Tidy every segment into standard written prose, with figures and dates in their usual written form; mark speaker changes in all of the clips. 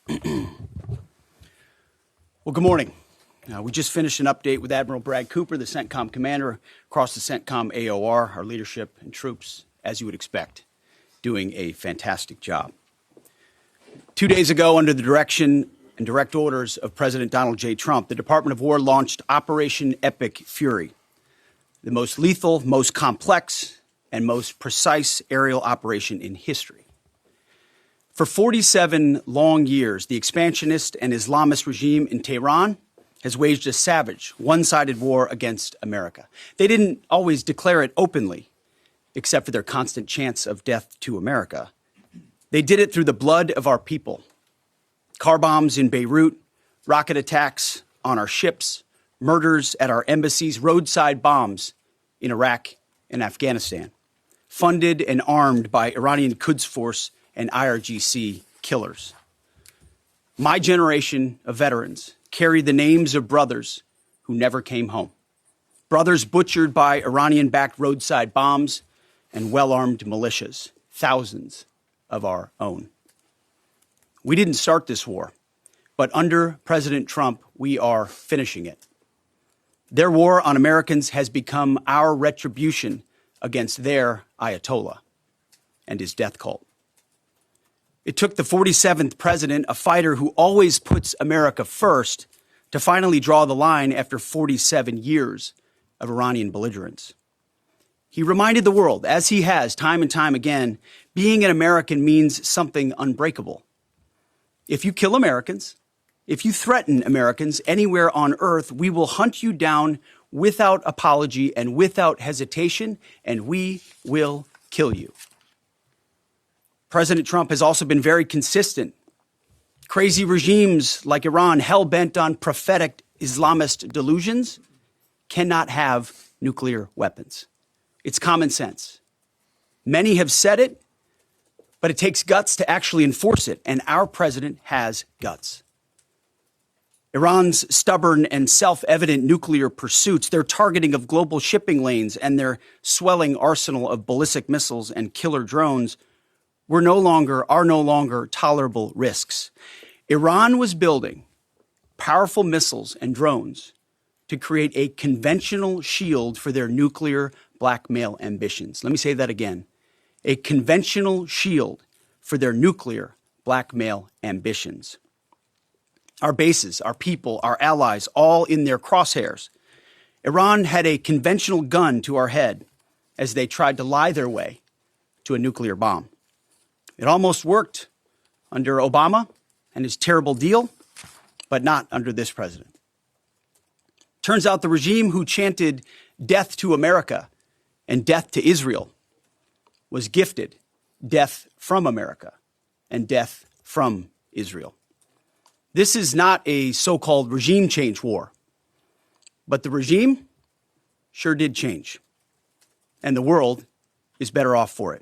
Speaker 1: Well, good morning. We just finished an update with Admiral Brad Cooper, the CENTCOM commander, across the CENTCOM AOR, our leadership and troops, as you would expect, doing a fantastic job. 2 days ago, under the direction and direct orders of President Donald J. Trump, the Department of War launched Operation Epic Fury, the most lethal, most complex, and most precise aerial operation in history. For 47 long years, the expansionist and Islamist regime in Tehran has waged a savage, one-sided war against America. They didn't always declare it openly, except for their constant chants of death to America. They did it through the blood of our people. Car bombs in Beirut, rocket attacks on our ships, murders at our embassies, roadside bombs in Iraq and Afghanistan, funded and armed by Iranian Quds Force and IRGC killers. My generation of veterans carry the names of brothers who never came home. Brothers butchered by Iranian-backed roadside bombs and well-armed militias, thousands of our own. We didn't start this war, but under President Trump, we are finishing it. Their war on Americans has become our retribution against their Ayatollah and his death cult. It took the 47th president, a fighter who always puts America first, to finally draw the line after 47 years of Iranian belligerence. He reminded the world, as he has time and time again, being an American means something unbreakable. If you kill Americans, if you threaten Americans anywhere on earth, we will hunt you down without apology and without hesitation, and we will kill you. President Trump has also been very consistent. Crazy regimes like Iran, hell-bent on prophetic Islamist delusions, cannot have nuclear weapons. It's common sense. Many have said it, but it takes guts to actually enforce it, and our president has guts. Iran's stubborn and self-evident nuclear pursuits, their targeting of global shipping lanes, and their swelling arsenal of ballistic missiles and killer drones are no longer tolerable risks. Iran was building powerful missiles and drones to create a conventional shield for their nuclear blackmail ambitions. Let me say that again. A conventional shield for their nuclear blackmail ambitions. Our bases, our people, our allies, all in their crosshairs. Iran had a conventional gun to our head as they tried to lie their way to a nuclear bomb. It almost worked under Obama and his terrible deal, but not under this president. Turns out the regime who chanted death to America and death to Israel was gifted death from America and death from Israel. This is not a so-called regime change war, but the regime sure did change, and the world is better off for it.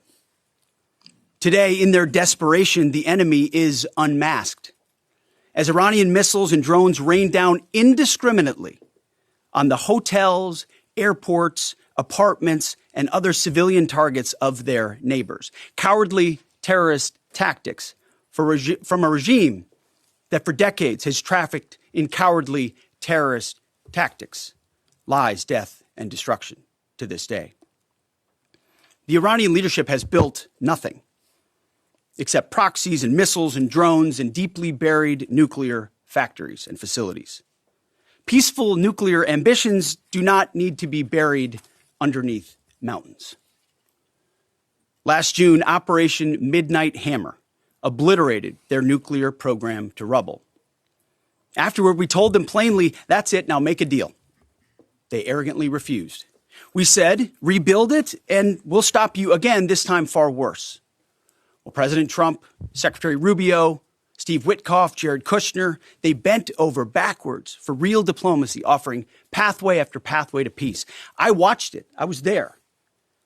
Speaker 1: Today, in their desperation, the enemy is unmasked as Iranian missiles and drones rain down indiscriminately on the hotels, airports, apartments, and other civilian targets of their neighbors. Cowardly terrorist tactics from a regime that for decades has trafficked in cowardly terrorist tactics, lies, death, and destruction to this day. The Iranian leadership has built nothing except proxies and missiles and drones and deeply buried nuclear factories and facilities. Peaceful nuclear ambitions do not need to be buried underneath mountains. Last June, Operation Midnight Hammer obliterated their nuclear program to rubble. Afterward, we told them plainly, that's it, now make a deal. They arrogantly refused. We said, rebuild it, and we'll stop you again, this time far worse. Well, President Trump, Secretary Rubio, Steve Witkoff, Jared Kushner, they bent over backwards for real diplomacy, offering pathway after pathway to peace. I watched it. I was there.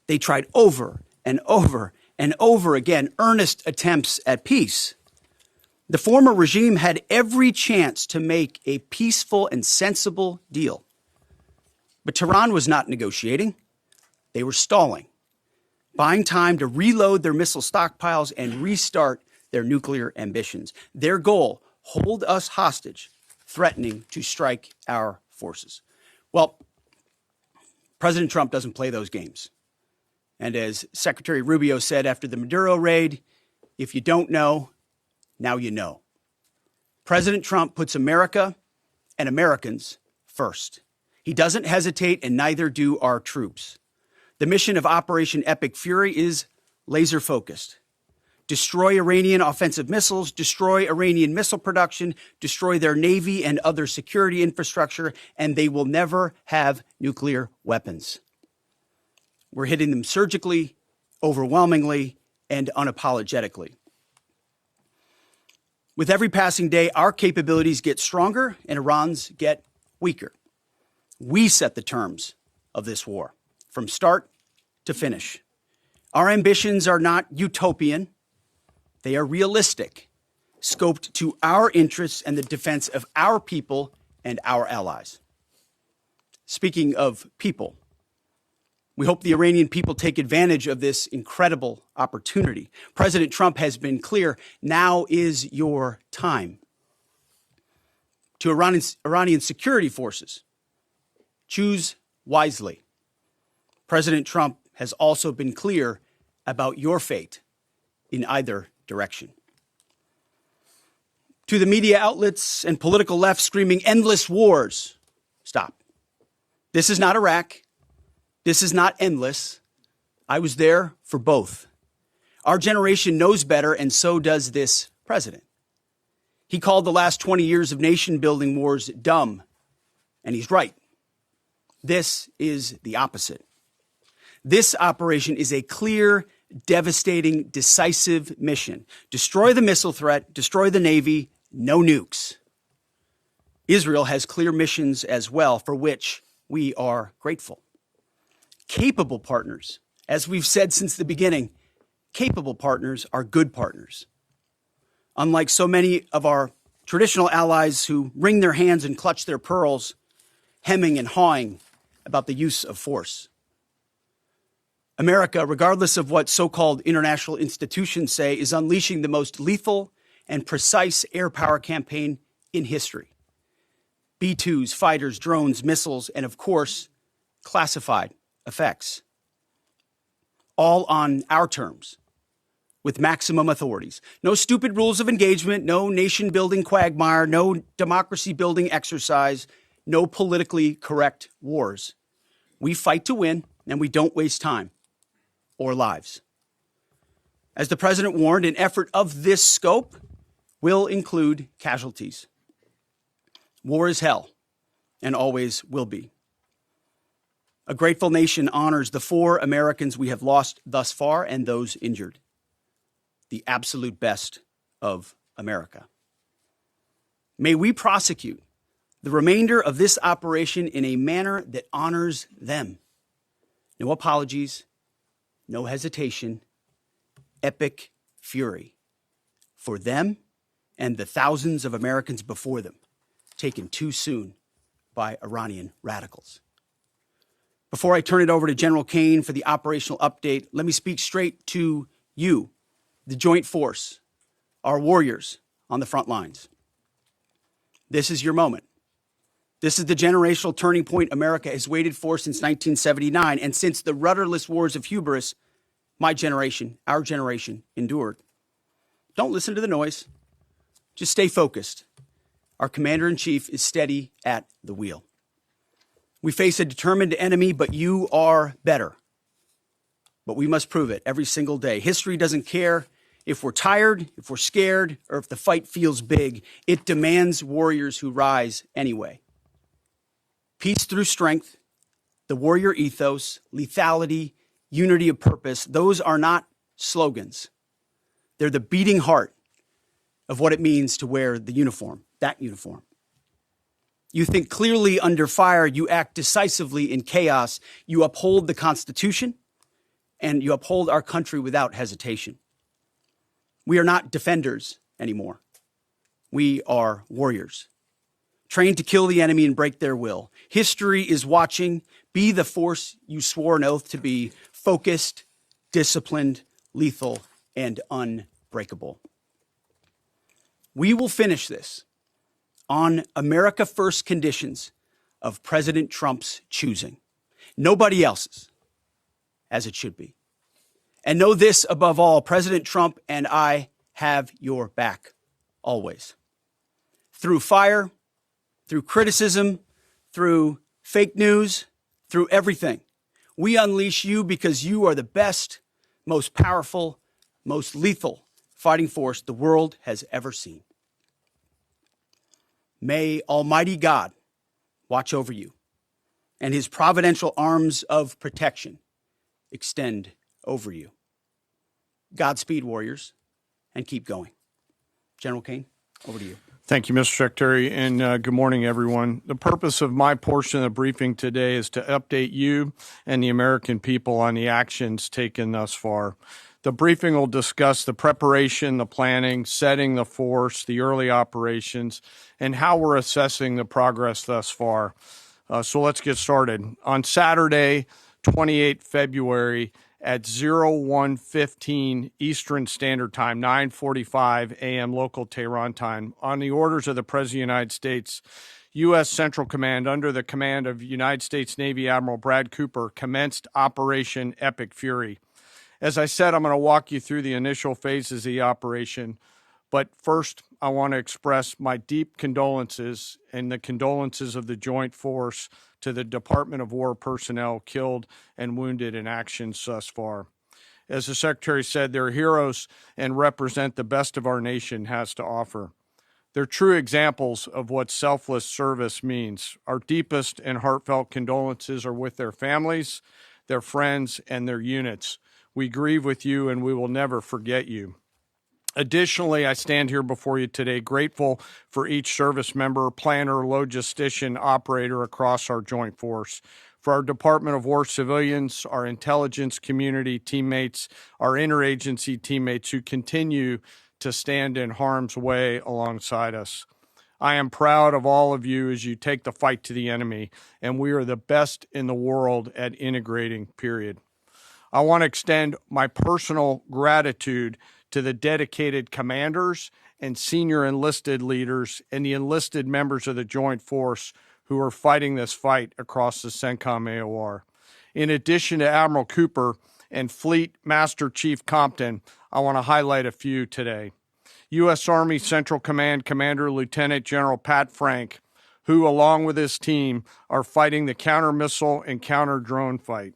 Speaker 1: They tried over and over and over again earnest attempts at peace. The former regime had every chance to make a peaceful and sensible deal. But Tehran was not negotiating. They were stalling, buying time to reload their missile stockpiles and restart their nuclear ambitions. Their goal hold us hostage, threatening to strike our forces. Well, President Trump doesn't play those games. And as Secretary Rubio said after the Maduro raid, if you don't know, now you know. President Trump puts America and Americans first. He doesn't hesitate, and neither do our troops. The mission of Operation Epic Fury is laser focused. Destroy Iranian offensive missiles, destroy Iranian missile production, destroy their navy and other security infrastructure, and they will never have nuclear weapons. We're hitting them surgically, overwhelmingly, and unapologetically. With every passing day, our capabilities get stronger and Iran's get weaker. We set the terms of this war from start to finish. Our ambitions are not utopian. They are realistic, scoped to our interests and the defense of our people and our allies. Speaking of people, we hope the Iranian people take advantage of this incredible opportunity. President Trump has been clear, now is your time. To Iranian security forces, choose wisely. President Trump has also been clear about your fate in either direction. To the media outlets and political left screaming endless wars, stop. This is not Iraq. This is not endless. I was there for both. Our generation knows better, and so does this president. He called the last 20 years of nation-building wars dumb, and he's right. This is the opposite. This operation is a clear, devastating, decisive mission. Destroy the missile threat, destroy the Navy, no nukes. Israel has clear missions as well, for which we are grateful. Capable partners, as we've said since the beginning, capable partners are good partners. Unlike so many of our traditional allies who wring their hands and clutch their pearls, hemming and hawing about the use of force. America, regardless of what so-called international institutions say, is unleashing the most lethal and precise air power campaign in history. B-2s, fighters, drones, missiles, and of course, classified effects. All on our terms, with maximum authorities. No stupid rules of engagement, no nation-building quagmire, no democracy-building exercise, no politically correct wars. We fight to win, and we don't waste time or lives. As the president warned, an effort of this scope will include casualties. War is hell, and always will be. A grateful nation honors the 4 Americans we have lost thus far and those injured. The absolute best of America. May we prosecute the remainder of this operation in a manner that honors them. No apologies, no hesitation, epic fury for them and the thousands of Americans before them, taken too soon by Iranian radicals. Before I turn it over to General Caine for the operational update, let me speak straight to you, the Joint Force, our warriors on the front lines. This is your moment. This is the generational turning point America has waited for since 1979, and since the rudderless wars of hubris, my generation, our generation, endured. Don't listen to the noise. Just stay focused. Our commander-in-chief is steady at the wheel. We face a determined enemy, but you are better. But we must prove it every single day. History doesn't care if we're tired, if we're scared, or if the fight feels big. It demands warriors who rise anyway. Peace through strength, the warrior ethos, lethality, unity of purpose, those are not slogans. They're the beating heart of what it means to wear the uniform, that uniform. You think clearly under fire, you act decisively in chaos, you uphold the Constitution, and you uphold our country without hesitation. We are not defenders anymore. We are warriors, trained to kill the enemy and break their will. History is watching. Be the force you swore an oath to be: focused, disciplined, lethal, and unbreakable. We will finish this on America First conditions of President Trump's choosing, nobody else's, as it should be. And know this above all, President Trump and I have your back, always. Through fire, through criticism, through fake news, through everything. We unleash you because you are the best, most powerful, most lethal fighting force the world has ever seen. May Almighty God watch over you and his providential arms of protection extend over you. Godspeed, warriors, and keep going. General Caine, over to you.
Speaker 2: Thank you, Mr. Secretary, and good morning, everyone. The purpose of my portion of the briefing today is to update you and the American people on the actions taken thus far. The briefing will discuss the preparation, the planning, setting the force, the early operations, and how we're assessing the progress thus far. So let's get started. On Saturday, 28 February, at 01:15 Eastern Standard Time, 9:45 a.m. local Tehran time, on the orders of the President of the United States, U.S. Central Command, under the command of United States Navy Admiral Brad Cooper, commenced Operation Epic Fury. As I said, I'm going to walk you through the initial phases of the operation, but first, I want to express my deep condolences and the condolences of the Joint Force to the Department of War personnel killed and wounded in actions thus far. As the Secretary said, they're heroes and represent the best of our nation has to offer. They're true examples of what selfless service means. Our deepest and heartfelt condolences are with their families, their friends, and their units. We grieve with you and we will never forget you. Additionally, I stand here before you today grateful for each service member, planner, logistician, operator across our joint force, for our Department of War civilians, our intelligence community teammates, our interagency teammates who continue to stand in harm's way alongside us. I am proud of all of you as you take the fight to the enemy, and we are the best in the world at integrating, period. I want to extend my personal gratitude to the dedicated commanders and senior enlisted leaders and the enlisted members of the Joint Force who are fighting this fight across the CENTCOM AOR. In addition to Admiral Cooper and Fleet Master Chief Compton, I want to highlight a few today. U.S. Army Central Command Commander Lieutenant General Pat Frank, who, along with his team, are fighting the counter-missile and counter-drone fight.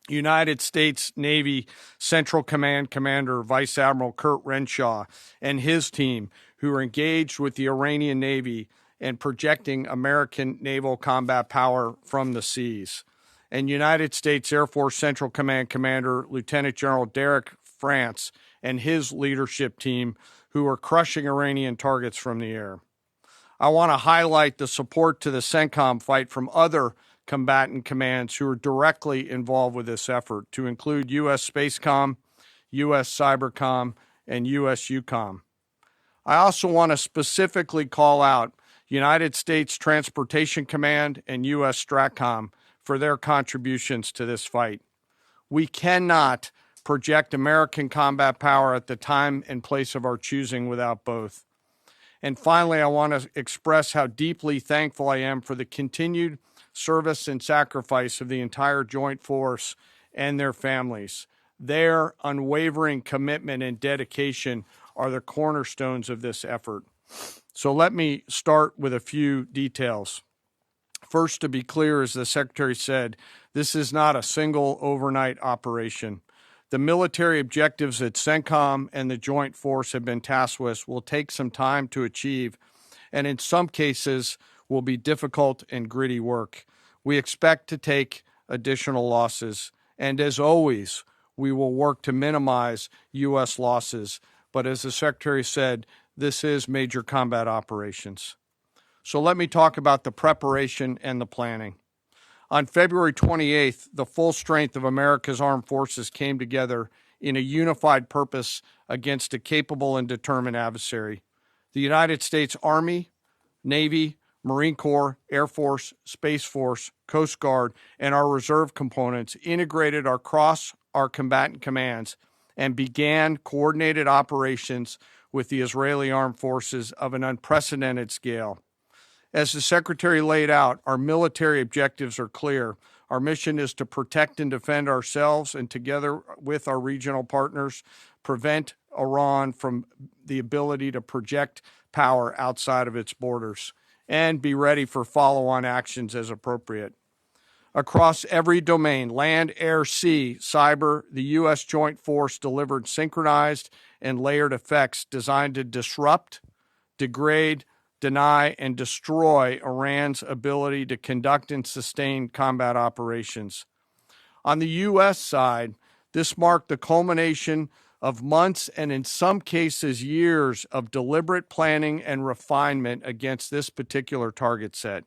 Speaker 2: United States Navy Central Command Commander Vice Admiral Kurt Renshaw and his team, who are engaged with the Iranian Navy and projecting American naval combat power from the seas. And United States Air Force Central Command Commander Lieutenant General Derek France and his leadership team, who are crushing Iranian targets from the air. I want to highlight the support to the CENTCOM fight from other combatant commands who are directly involved with this effort, to include U.S. Spacecom, U.S. Cybercom, and U.S. EUCOM. I also want to specifically call out United States Transportation Command and U.S. STRATCOM for their contributions to this fight. We cannot project American combat power at the time and place of our choosing without both. And finally, I want to express how deeply thankful I am for the continued service and sacrifice of the entire Joint Force and their families. Their unwavering commitment and dedication are the cornerstones of this effort. So let me start with a few details. First, to be clear, as the Secretary said, this is not a single overnight operation. The military objectives that CENTCOM and the Joint Force have been tasked with will take some time to achieve, and in some cases will be difficult and gritty work. We expect to take additional losses, and as always, we will work to minimize U.S. losses. But as the Secretary said, this is major combat operations. So let me talk about the preparation and the planning. On February 28th, the full strength of America's armed forces came together in a unified purpose against a capable and determined adversary. The United States Army, Navy, Marine Corps, Air Force, Space Force, Coast Guard, and our reserve components integrated across our combatant commands and began coordinated operations with the Israeli armed forces of an unprecedented scale. As the Secretary laid out, our military objectives are clear. Our mission is to protect and defend ourselves and, together with our regional partners, prevent Iran from the ability to project power outside of its borders and be ready for follow-on actions as appropriate. Across every domain, land, air, sea, cyber, the U.S. Joint Force delivered synchronized and layered effects designed to disrupt, degrade, deny, and destroy Iran's ability to conduct and sustain combat operations. On the U.S. side, this marked the culmination of months and in some cases years of deliberate planning and refinement against this particular target set.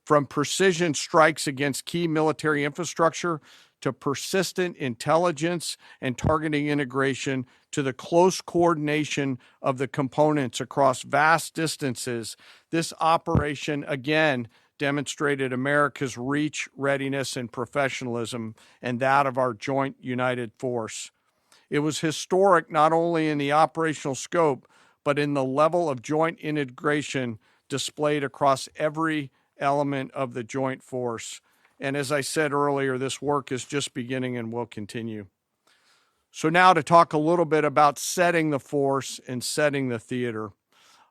Speaker 2: From precision strikes against key military infrastructure to persistent intelligence and targeting integration to the close coordination of the components across vast distances, this operation again demonstrated America's reach, readiness, and professionalism, and that of our joint united force. It was historic not only in the operational scope, but in the level of joint integration displayed across every element of the joint force. And as I said earlier, this work is just beginning and will continue. So now to talk a little bit about setting the force and setting the theater.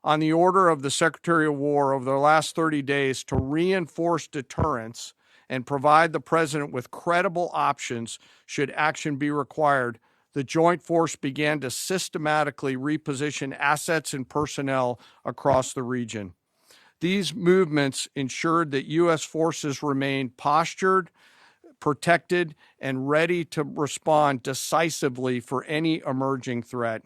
Speaker 2: On the order of the Secretary of War over the last 30 days to reinforce deterrence and provide the President with credible options should action be required, the Joint Force began to systematically reposition assets and personnel across the region. These movements ensured that U.S. forces remained postured, protected, and ready to respond decisively for any emerging threat.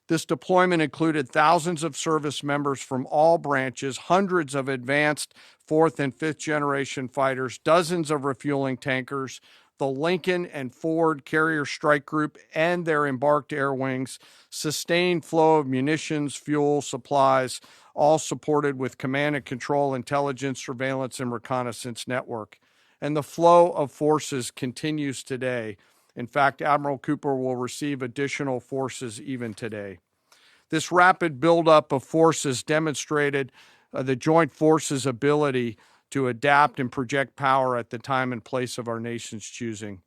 Speaker 2: This deployment included thousands of service members from all branches, hundreds of advanced fourth and fifth generation fighters, dozens of refueling tankers, the Lincoln and Ford Carrier Strike Group and their embarked air wings, sustained flow of munitions, fuel, supplies, all supported with command and control, intelligence, surveillance, and reconnaissance network. And the flow of forces continues today. In fact, Admiral Cooper will receive additional forces even today. This rapid buildup of forces demonstrated the joint forces' ability to adapt and project power at the time and place of our nation's choosing.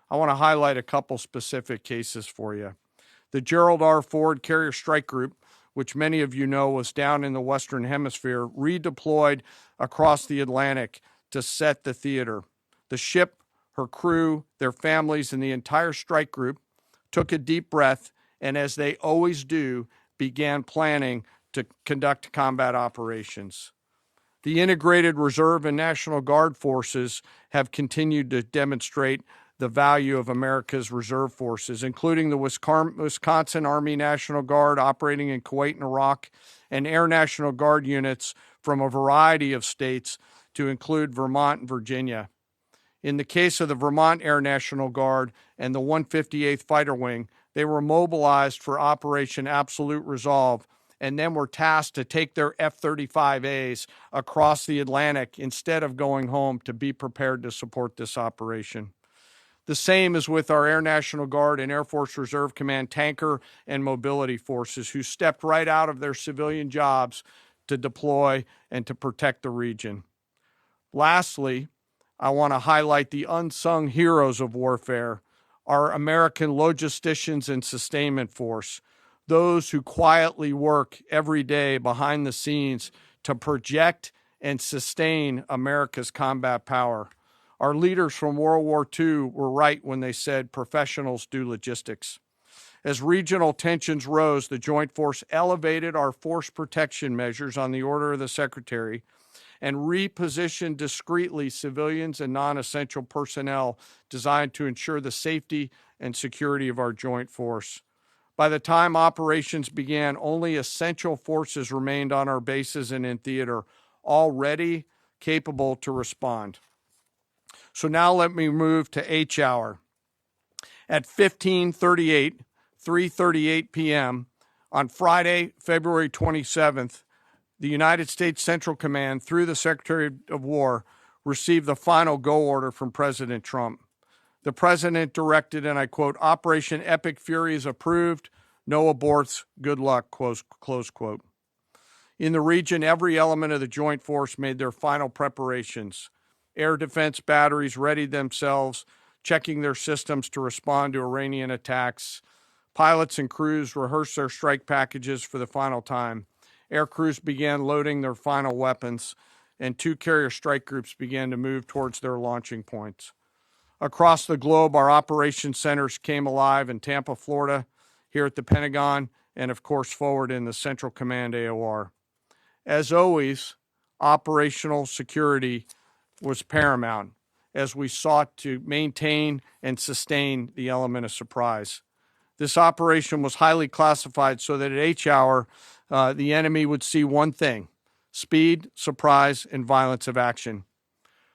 Speaker 2: I want to highlight a couple specific cases for you. The Gerald R. Ford Carrier Strike Group, which many of you know was down in the Western Hemisphere, redeployed across the Atlantic to set the theater. The ship, her crew, their families, and the entire strike group took a deep breath and, as they always do, began planning to conduct combat operations. The integrated Reserve and National Guard forces have continued to demonstrate the value of America's reserve forces, including the Wisconsin Army National Guard operating in Kuwait and Iraq, and Air National Guard units from a variety of states to include Vermont and Virginia. In the case of the Vermont Air National Guard and the 158th Fighter Wing, they were mobilized for Operation Absolute Resolve and then were tasked to take their F-35As across the Atlantic instead of going home to be prepared to support this operation. The same is with our Air National Guard and Air Force Reserve Command tanker and mobility forces, who stepped right out of their civilian jobs to deploy and to protect the region. Lastly, I want to highlight the unsung heroes of warfare, our American logisticians and sustainment force, those who quietly work every day behind the scenes to project and sustain America's combat power. Our leaders from World War II were right when they said professionals do logistics. As regional tensions rose, the Joint Force elevated our force protection measures on the order of the Secretary and repositioned discreetly civilians and non-essential personnel designed to ensure the safety and security of our joint force. By the time operations began, only essential forces remained on our bases and in theater, all ready, capable to respond. So now let me move to H hour. At 3:38 p.m. on Friday, February 27th, the United States Central Command, through the Secretary of War, received the final go order from President Trump. The President directed, and I quote, "Operation Epic Fury is approved. No aborts, good luck, close quote. In the region, every element of the joint force made their final preparations. Air defense batteries readied themselves, checking their systems to respond to Iranian attacks. Pilots and crews rehearsed their strike packages for the final time. Air crews began loading their final weapons, and 2 carrier strike groups began to move towards their launching points. Across the globe, our operations centers came alive in Tampa, Florida, here at the Pentagon, and of course forward in the Central Command AOR. As always, operational security was paramount as we sought to maintain and sustain the element of surprise. This operation was highly classified so that at H hour, the enemy would see one thing: speed, surprise, and violence of action.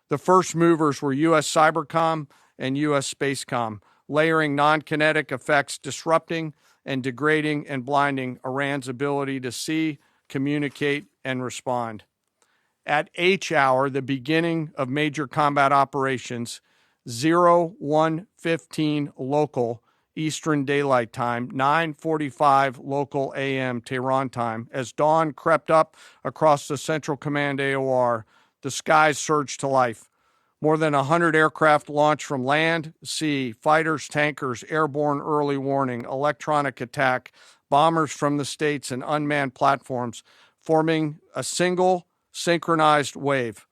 Speaker 2: The first movers were U.S. Cybercom and U.S. Spacecom, layering non-kinetic effects, disrupting and degrading and blinding Iran's ability to see, communicate, and respond. At H hour, the beginning of major combat operations, 01:15 local Eastern Daylight Time, 9:45 local AM Tehran time, as dawn crept up across the Central Command AOR, the skies surged to life. More than 100 aircraft launched from land, sea, fighters, tankers, airborne early warning, electronic attack, bombers from the States, and unmanned platforms, forming a single synchronized wave.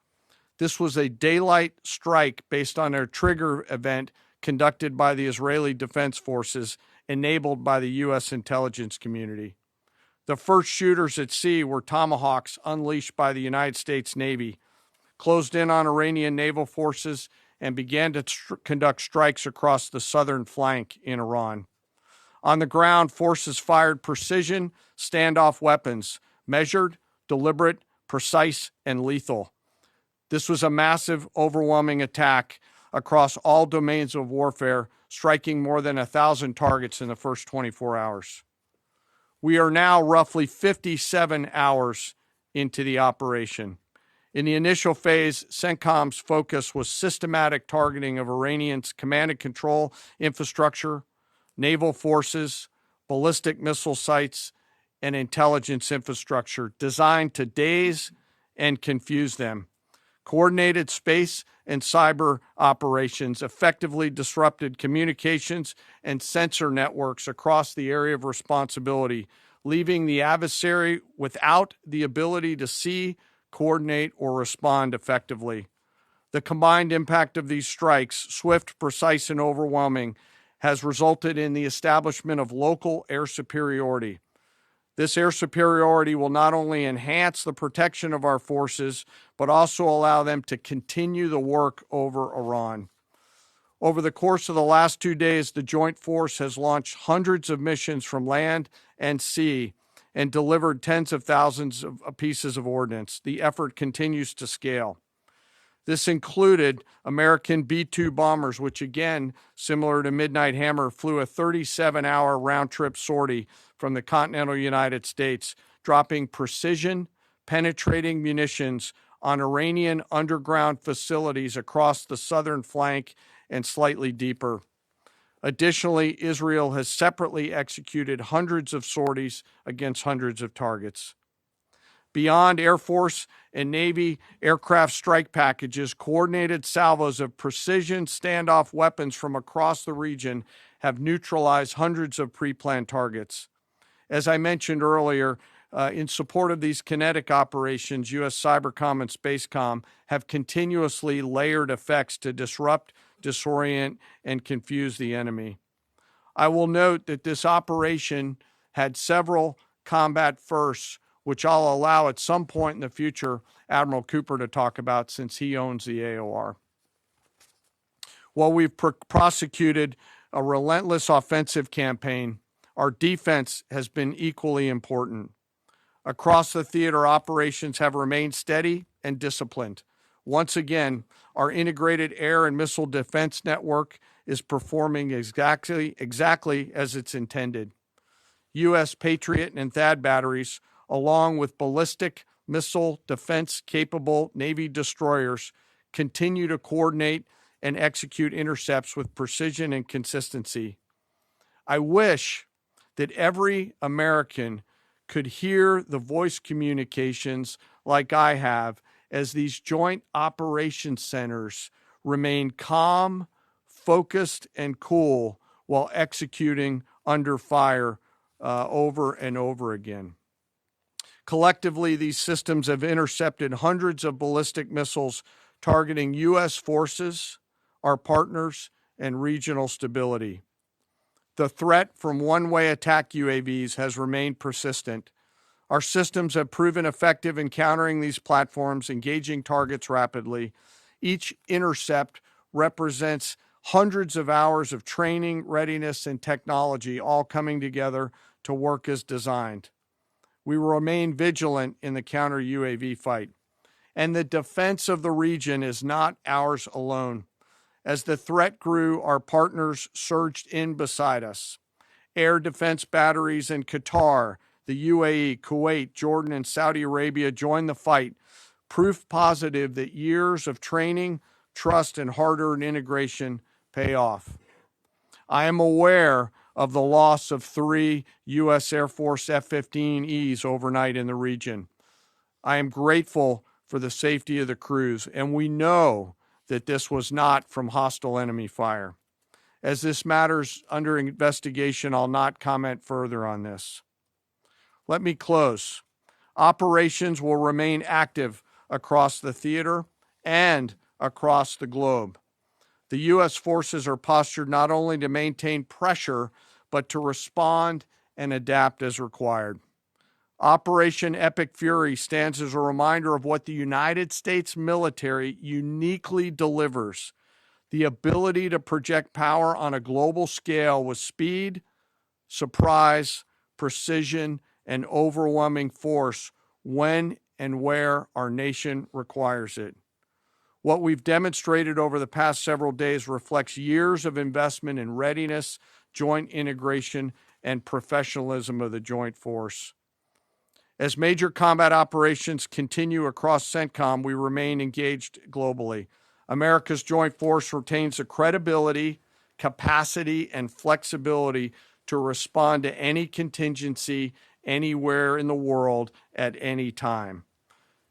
Speaker 2: This was a daylight strike based on a trigger event conducted by the Israeli Defense Forces, enabled by the U.S. intelligence community. The first shooters at sea were Tomahawks unleashed by the United States Navy, closed in on Iranian naval forces, and began to conduct strikes across the southern flank in Iran. On the ground, forces fired precision standoff weapons, measured, deliberate, precise, and lethal. This was a massive, overwhelming attack across all domains of warfare, striking more than 1,000 targets in the first 24 hours. We are now roughly 57 hours into the operation. In the initial phase, CENTCOM's focus was systematic targeting of Iranians' command and control infrastructure, naval forces, ballistic missile sites, and intelligence infrastructure designed to daze and confuse them. Coordinated space and cyber operations effectively disrupted communications and sensor networks across the area of responsibility, leaving the adversary without the ability to see, coordinate, or respond effectively. The combined impact of these strikes, swift, precise, and overwhelming, has resulted in the establishment of local air superiority. This air superiority will not only enhance the protection of our forces, but also allow them to continue the work over Iran. Over the course of the last 2 days, the Joint Force has launched hundreds of missions from land and sea and delivered tens of thousands of pieces of ordnance. The effort continues to scale. This included American B-2 bombers, which again, similar to Midnight Hammer, flew a 37-hour round-trip sortie from the continental United States, dropping precision, penetrating munitions on Iranian underground facilities across the southern flank and slightly deeper. Additionally, Israel has separately executed hundreds of sorties against hundreds of targets. Beyond Air Force and Navy aircraft strike packages, coordinated salvos of precision standoff weapons from across the region have neutralized hundreds of pre-planned targets. As I mentioned earlier, in support of these kinetic operations, U.S. Cybercom and Spacecom have continuously layered effects to disrupt, disorient, and confuse the enemy. I will note that this operation had several combat firsts, which I'll allow at some point in the future Admiral Cooper to talk about since he owns the AOR. While we've prosecuted a relentless offensive campaign, our defense has been equally important. Across the theater, operations have remained steady and disciplined. Once again, our integrated air and missile defense network is performing exactly as it's intended. U.S. Patriot and THAAD batteries, along with ballistic missile defense-capable Navy destroyers, continue to coordinate and execute intercepts with precision and consistency. I wish that every American could hear the voice communications like I have as these joint operations centers remain calm, focused, and cool while executing under fire over and over again. Collectively, these systems have intercepted hundreds of ballistic missiles targeting U.S. forces, our partners, and regional stability. The threat from one-way attack UAVs has remained persistent. Our systems have proven effective in countering these platforms, engaging targets rapidly. Each intercept represents hundreds of hours of training, readiness, and technology all coming together to work as designed. We will remain vigilant in the counter UAV fight. And the defense of the region is not ours alone. As the threat grew, our partners surged in beside us. Air defense batteries in Qatar, the UAE, Kuwait, Jordan, and Saudi Arabia joined the fight, proof positive that years of training, trust, and hard-earned integration pay off. I am aware of the loss of 3 U.S. Air Force F-15Es overnight in the region. I am grateful for the safety of the crews, and we know that this was not from hostile enemy fire. As this matter's under investigation, I'll not comment further on this. Let me close. Operations will remain active across the theater and across the globe. The U.S. forces are postured not only to maintain pressure, but to respond and adapt as required. Operation Epic Fury stands as a reminder of what the United States military uniquely delivers: the ability to project power on a global scale with speed, surprise, precision, and overwhelming force when and where our nation requires it. What we've demonstrated over the past several days reflects years of investment in readiness, joint integration, and professionalism of the joint force. As major combat operations continue across CENTCOM, we remain engaged globally. America's joint force retains the credibility, capacity, and flexibility to respond to any contingency anywhere in the world at any time.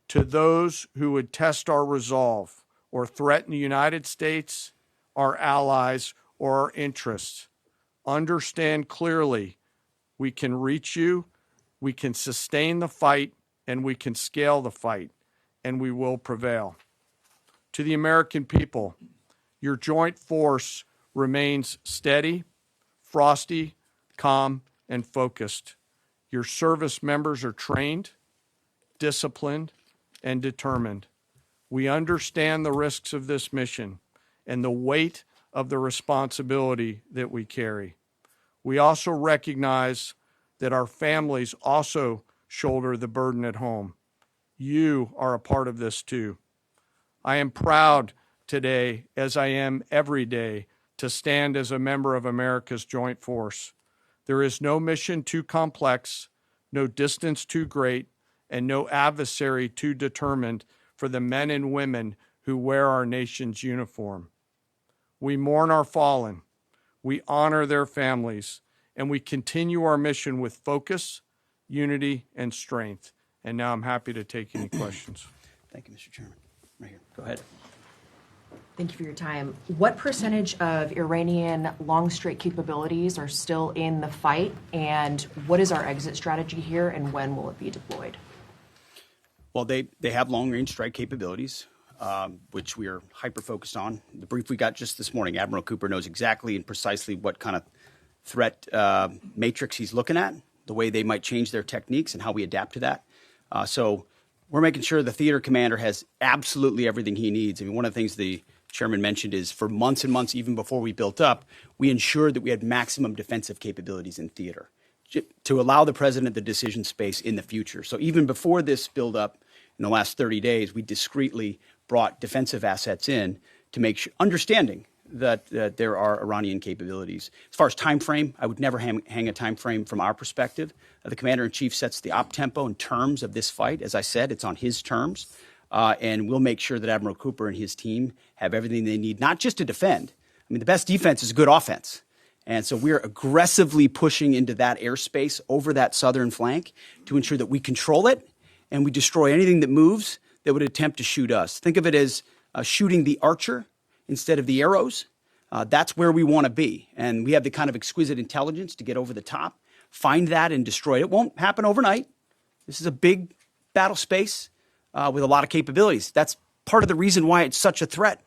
Speaker 2: To those who would test our resolve or threaten the United States, our allies, or our interests, understand clearly we can reach you, we can sustain the fight, and we can scale the fight, and we will prevail. To the American people, your joint force remains steady, frosty, calm, and focused. Your service members are trained, disciplined, and determined. We understand the risks of this mission and the weight of the responsibility that we carry. We also recognize that our families also shoulder the burden at home. You are a part of this too. I am proud today, as I am every day, to stand as a member of America's joint force. There is no mission too complex, no distance too great, and no adversary too determined for the men and women who wear our nation's uniform. We mourn our fallen, we honor their families, and we continue our mission with focus, unity, and strength. And now I'm happy to take any questions.
Speaker 1: Thank you, Mr. Chairman. Right here. Go ahead.
Speaker 3: Thank you for your time. What percentage of Iranian long-strike capabilities are still in the fight, and what is our exit strategy here, and when will it be deployed?
Speaker 1: Well, they have long-range strike capabilities, which we are hyper-focused on. The brief we got just this morning, Admiral Cooper knows exactly and precisely what kind of threat matrix he's looking at, the way they might change their techniques, and how we adapt to that. So we're making sure the theater commander has absolutely everything he needs. I mean, one of the things the chairman mentioned is for months and months, even before we built up, we ensured that we had maximum defensive capabilities in theater to allow the president the decision space in the future. So even before this buildup in the last 30 days, we discreetly brought defensive assets in to make sure, understanding that there are Iranian capabilities. As far as time frame, I would never hang a time frame from our perspective. The commander-in-chief sets the op tempo and terms of this fight. As I said, it's on his terms. And we'll make sure that Admiral Cooper and his team have everything they need, not just to defend. I mean, the best defense is good offense. And so we're aggressively pushing into that airspace over that southern flank to ensure that we control it and we destroy anything that moves that would attempt to shoot us. Think of it as shooting the archer instead of the arrows. That's where we want to be. And we have the kind of exquisite intelligence to get over the top, find that and destroy it. It won't happen overnight. This is a big battle space with a lot of capabilities. That's part of the reason why it's such a threat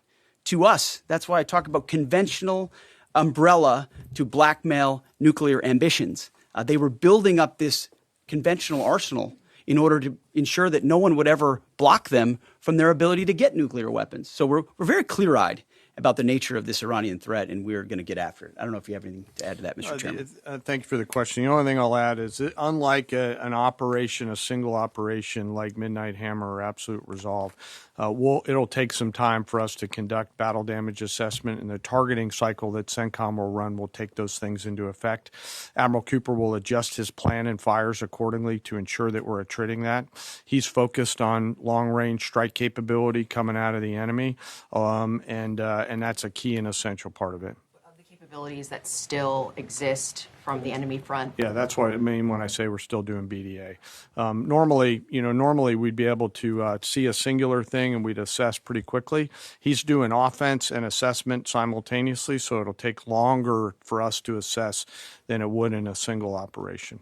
Speaker 1: to us. That's why I talk about conventional umbrella to blackmail nuclear ambitions. They were building up this conventional arsenal in order to ensure that no one would ever block them from their ability to get nuclear weapons. So we're very clear-eyed about the nature of this Iranian threat, and we're going to get after it. I don't know if you have anything to add to that, Mr. Chairman.
Speaker 2: Thank you for the question. The only thing I'll add is that unlike an operation, a single operation like Midnight Hammer or Absolute Resolve, it'll take some time for us to conduct battle damage assessment, and the targeting cycle that CENTCOM will run will take those things into effect. Admiral Cooper will adjust his plan and fires accordingly to ensure that we're attriting that. He's focused on long-range strike capability coming out of the enemy, and that's a key and essential part of it.
Speaker 3: Of the capabilities that still exist from the enemy front.
Speaker 2: Yeah, that's what I mean when I say we're still doing BDA. Normally we'd be able to see a singular thing and we'd assess pretty quickly. He's doing offense and assessment simultaneously, so it'll take longer for us to assess than it would in a single operation.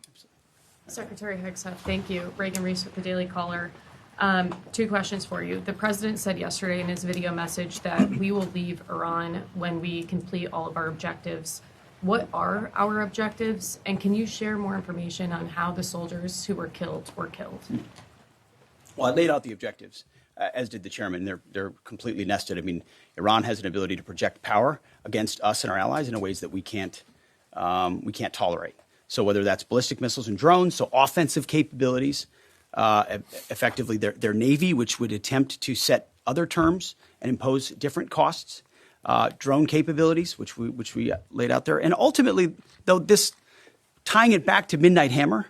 Speaker 4: Secretary Hegseth, thank you. Reagan Reese with the Daily Caller. Two questions for you. The president said yesterday in his video message that we will leave Iran when we complete all of our objectives. What are our objectives? And can you share more information on how the soldiers who were killed were killed?
Speaker 1: Well, I laid out the objectives, as did the chairman. They're completely nested. I mean, Iran has an ability to project power against us and our allies in ways that we can't tolerate. So whether that's ballistic missiles and drones, so offensive capabilities, effectively their Navy, which would attempt to set other terms and impose different costs, drone capabilities, which we laid out there. And ultimately, though, this tying it back to Midnight Hammer,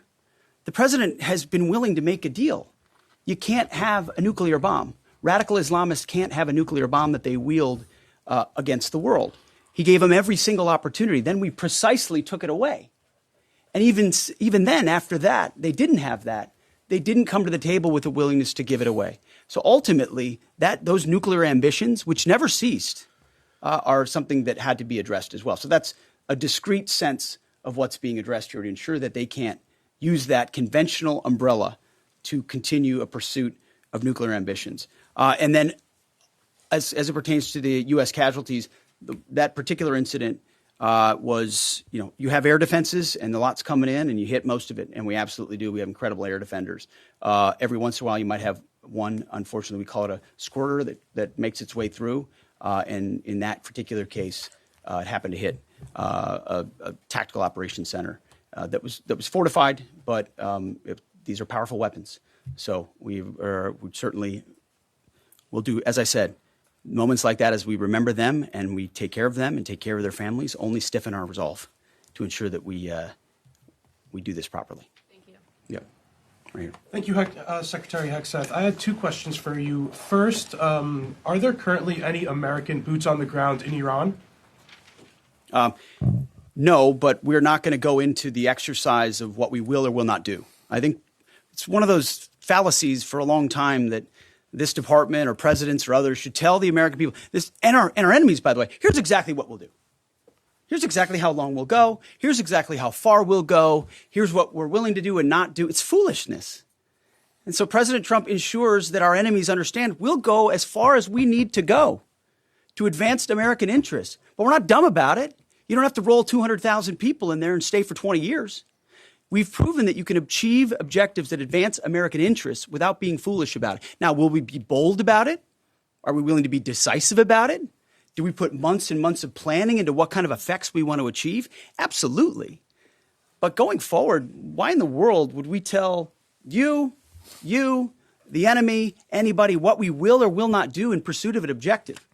Speaker 1: the president has been willing to make a deal. You can't have a nuclear bomb. Radical Islamists can't have a nuclear bomb that they wield against the world. He gave them every single opportunity. Then we precisely took it away. And even then, after that, they didn't have that. They didn't come to the table with a willingness to give it away. So ultimately, those nuclear ambitions, which never ceased, are something that had to be addressed as well. So that's a discrete sense of what's being addressed here to ensure that they can't use that conventional umbrella to continue a pursuit of nuclear ambitions. And then as it pertains to the U.S. casualties, that particular incident was, you have air defenses and the lot's coming in and you hit most of it. And we absolutely do. We have incredible air defenders. Every once in a while, you might have one, unfortunately, we call it a squirter that makes its way through. And in that particular case, it happened to hit a tactical operations center that was fortified, but these are powerful weapons. So we certainly will do, as I said, moments like that as we remember them and we take care of them and take care of their families only stiffen our resolve to ensure that we do this properly.
Speaker 4: Thank you.
Speaker 1: Yep. Right here.
Speaker 5: Thank you, Secretary Hegseth. I had two questions for you. First, are there currently any American boots on the ground in Iran?
Speaker 1: No, but we're not going to go into the exercise of what we will or will not do. I think it's one of those fallacies for a long time that this department or presidents or others should tell the American people this, and our enemies, by the way, here's exactly what we'll do. Here's exactly how long we'll go. Here's exactly how far we'll go. Here's what we're willing to do and not do. It's foolishness. And so President Trump ensures that our enemies understand we'll go as far as we need to go to advance American interests. But we're not dumb about it. You don't have to roll 200,000 people in there and stay for 20 years. We've proven that you can achieve objectives that advance American interests without being foolish about it. Now, will we be bold about it? Are we willing to be decisive about it? Do we put months and months of planning into what kind of effects we want to achieve? Absolutely. But going forward, why in the world would we tell you, the enemy, anybody, what we will or will not do in pursuit of an objective?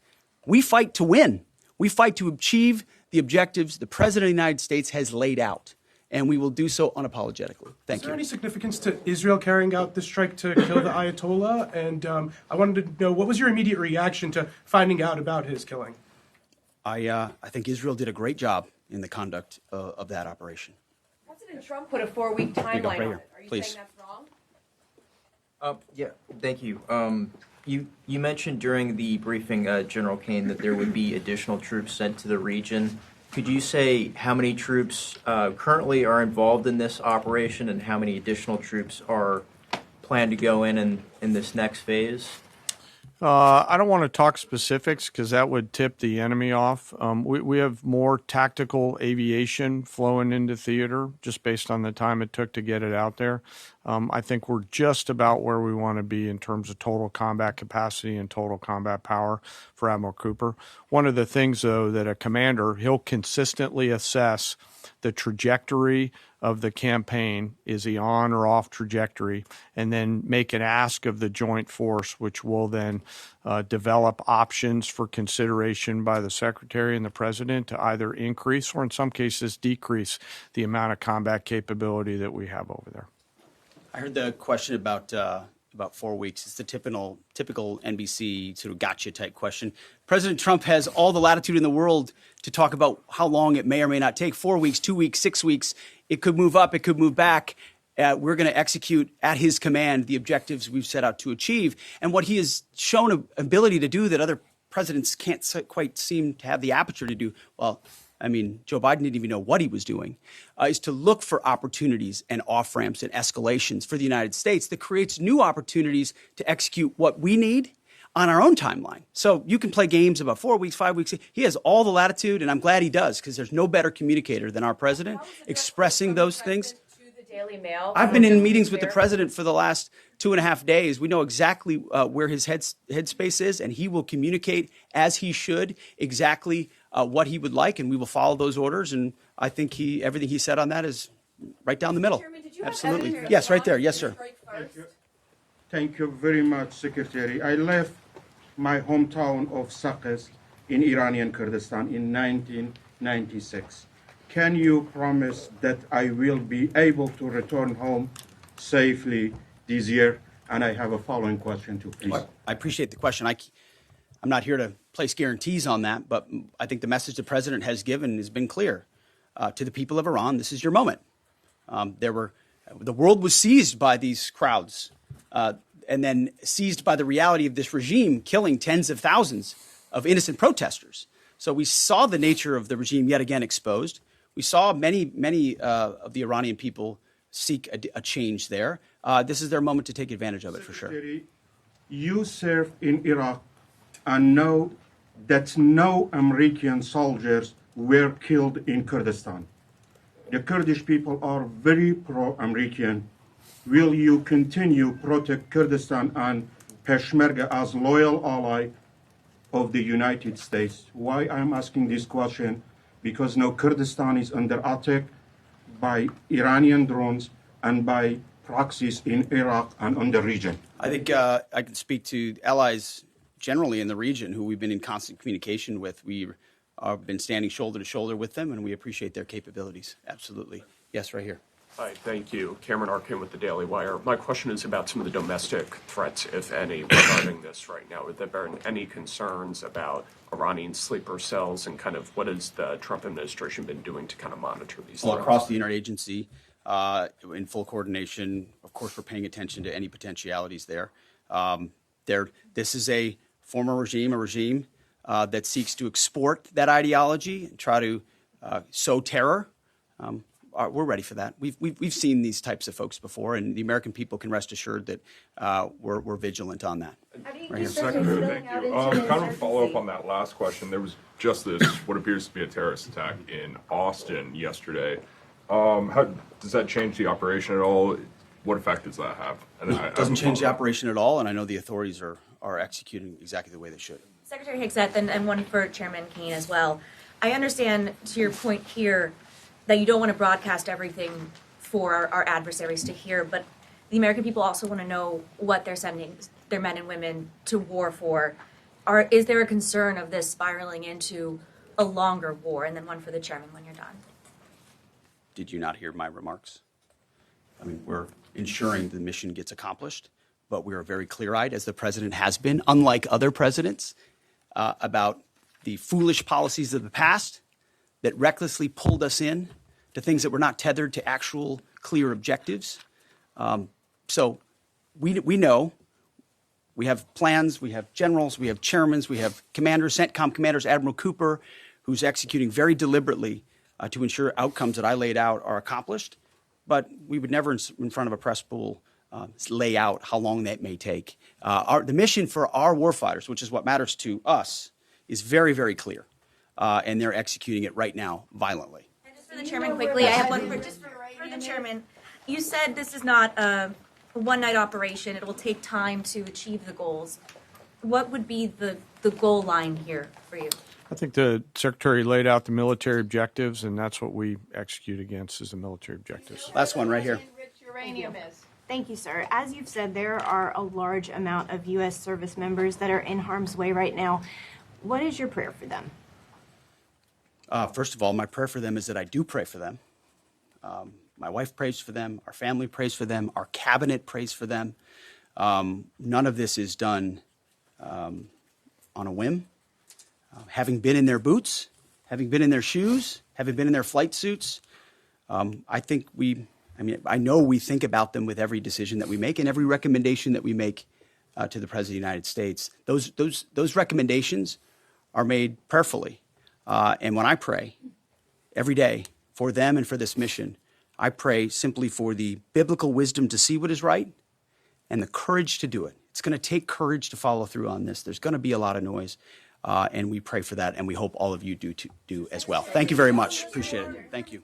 Speaker 1: We fight to win. We fight to achieve the objectives the President of the United States has laid out. And we will do so unapologetically. Thank you.
Speaker 5: Is there any significance to Israel carrying out this strike to kill the Ayatollah? And I wanted to know, what was your immediate reaction to finding out about his killing?
Speaker 1: I think Israel did a great job in the conduct of that operation.
Speaker 3: President Trump put a 4-week timeline
Speaker 1: right
Speaker 3: on
Speaker 1: here.
Speaker 3: it. Are you
Speaker 1: Please.
Speaker 3: saying that's wrong?
Speaker 6: Yeah, thank you. You mentioned during the briefing, General Caine, that there would be additional troops sent to the region. Could you say how many troops currently are involved in this operation and how many additional troops are planned to go in this next phase?
Speaker 2: I don't want to talk specifics because that would tip the enemy off. We have more tactical aviation flowing into theater just based on the time it took to get it out there. I think we're just about where we want to be in terms of total combat capacity and total combat power for Admiral Cooper. One of the things, though, that a commander, he'll consistently assess the trajectory of the campaign. Is he on or off trajectory? And then make an ask of the joint force, which will then develop options for consideration by the Secretary and the President to either increase or in some cases decrease the amount of combat capability that we have over there.
Speaker 1: I heard the question about 4 weeks. It's the typical NBC sort of gotcha type question. President Trump has all the latitude in the world to talk about how long it may or may not take. 4 weeks, 2 weeks, 6 weeks. It could move up. It could move back. We're going to execute at his command the objectives we've set out to achieve. And what he has shown an ability to do that other presidents can't quite seem to have the aperture to do, well, I mean, Joe Biden didn't even know what he was doing, is to look for opportunities and off-ramps and escalations for the United States that creates new opportunities to execute what we need on our own timeline. So you can play games about 4 weeks, 5 weeks. He has all the latitude, and I'm glad he does, because there's no better communicator than our president expressing those things.
Speaker 3: Daily Mail.
Speaker 1: I've been in meetings with the president for the last 2.5 days. We know exactly where his headspace is, and he will communicate as he should exactly what he would like, and we will follow those orders. And I think everything he said on that is right down the middle.
Speaker 3: Chairman, did you have
Speaker 1: Absolutely.
Speaker 3: evidence
Speaker 1: Yes, right
Speaker 3: of
Speaker 1: there. Yes, sir.
Speaker 3: strike first?
Speaker 7: Thank you very much, Secretary. I left my hometown of Sakis in Iranian Kurdistan in 1996. Can you promise that I will be able to return home safely this year? And I have a following question too, please.
Speaker 1: I appreciate the question. I'm not here to place guarantees on that, but I think the message the president has given has been clear to the people of Iran. This is your moment. The world was seized by these crowds, and then seized by the reality of this regime killing tens of thousands of innocent protesters. So we saw the nature of the regime yet again exposed. We saw many of the Iranian people seek a change there. This is their moment to take advantage of it, for sure.
Speaker 7: You served in Iraq and know that no American soldiers were killed in Kurdistan. The Kurdish people are very pro-American. Will you continue protect Kurdistan and Peshmerga as loyal ally of the United States? Why I'm asking this question? Because now Kurdistan is under attack by Iranian drones and by proxies in Iraq and on the region.
Speaker 1: I think I can speak to allies generally in the region who we've been in constant communication with. We have been standing shoulder to shoulder with them, and we appreciate their capabilities. Absolutely. Yes, right here.
Speaker 8: Hi, thank you. Cameron Arkin with the Daily Wire. My question is about some of the domestic threats, if any, regarding this right now. Have there been any concerns about Iranian sleeper cells, and kind of what has the Trump administration been doing to kind of monitor these
Speaker 1: Well,
Speaker 8: threats?
Speaker 1: across the interagency, in full coordination. Of course, we're paying attention to any potentialities there. This is a former regime, a regime that seeks to export that ideology and try to sow terror. We're ready for that. We've seen these types of folks before, and the American people can rest assured that we're vigilant on that.
Speaker 9: Secretary, thank you. Kind of a follow-up on that last question. There was just this, what appears to be a terrorist attack in Austin yesterday. How does that change the operation at all? What effect does that have? And
Speaker 1: It doesn't change the operation at all, and I know the authorities are executing exactly the way they should.
Speaker 10: Secretary Hegseth, and one for Chairman Caine as well. I understand, to your point here, that you don't want to broadcast everything for our adversaries to hear, but the American people also want to know what they're sending their men and women to war for. Is there a concern of this spiraling into a longer war? And then one for the chairman when you're done.
Speaker 1: Did you not hear my remarks? I mean, we're ensuring the mission gets accomplished, but we are very clear-eyed, as the president has been, unlike other presidents, about the foolish policies of the past that recklessly pulled us in to things that were not tethered to actual clear objectives. So we know. We have plans, we have generals, we have chairmen, we have commanders, CENTCOM commanders, Admiral Cooper, who's executing very deliberately to ensure outcomes that I laid out are accomplished. But we would never, in front of a press pool, lay out how long that may take. The mission for our warfighters, which is what matters to us, is very, very clear. And they're executing it right now violently.
Speaker 10: And just for the chairman quickly, I have one for the chairman. You said this is not a one-night operation. It will take time to achieve the goals. What would be the goal line here for you?
Speaker 2: I think the Secretary laid out the military objectives, and that's what we execute against is the military objectives.
Speaker 1: Last one right here.
Speaker 11: Thank you, sir. As you've said, there are a large amount of U.S. service members that are in harm's way right now. What is your prayer for them?
Speaker 1: First of all, my prayer for them is that I do pray for them. My wife prays for them. Our family prays for them. Our cabinet prays for them. None of this is done on a whim. Having been in their boots, having been in their shoes, having been in their flight suits, I know we think about them with every decision that we make and every recommendation that we make to the President of the United States. Those recommendations are made prayerfully. And when I pray every day for them and for this mission, I pray simply for the biblical wisdom to see what is right and the courage to do it. It's going to take courage to follow through on this. There's going to be a lot of noise, and we pray for that, and we hope all of you do as well. Thank you very much. Appreciate it. Thank you.